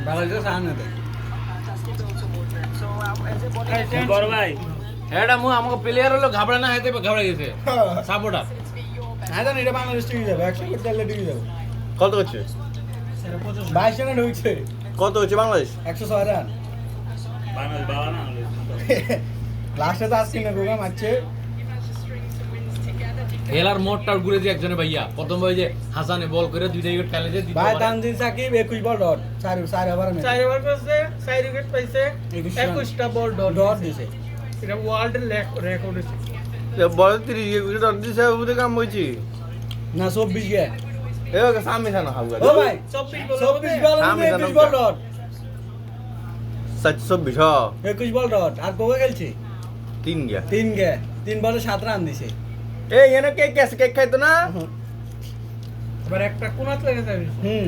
বাংলাদেশে সান না বড় ভাই এটা মু আমাকে প্লেয়ার হলো ঘাবড়ে না হেতে ঘাবড়ে গেছে সাপোর্টার হ্যাঁ জানি এটা বাংলাদেশ টিভি যাবে 100 কোটি টাকা টিভি যাবে কত হচ্ছে 22 রানে ঢুকছে কত হচ্ছে বাংলাদেশ 106 রান বাংলাদেশ বাবা না লাস্টে তো আজকে না গোগা মারছে খেলার মোটটা ঘুরে দিয়ে একজনে ভাইয়া প্রথম ওই যে হাসানে বল করে দুইটা উইকেট খেলে যে ভাই তানজিদ সাকিব 21 বল ডট 4 ওভার মে 4 ওভার করছে 4 উইকেট পাইছে 21টা বল ডট ডট দিছে এটা ওয়ার্ল্ড রেকর্ড হইছে বল 30 উইকেট দিছে বুঝে কাম হইছি না 24 গে এ সামনে না হাবগা ও ভাই 24 24 বল বল আমি 21 বল ডট 720 21 বল ডট আর কোগা খেলছে 3 গয়া 3 গে 3 বলে 7 রান দিছে এই এনে কেক কেক খাইতো না এবার একটা কোনাত লেগে যাবে হুম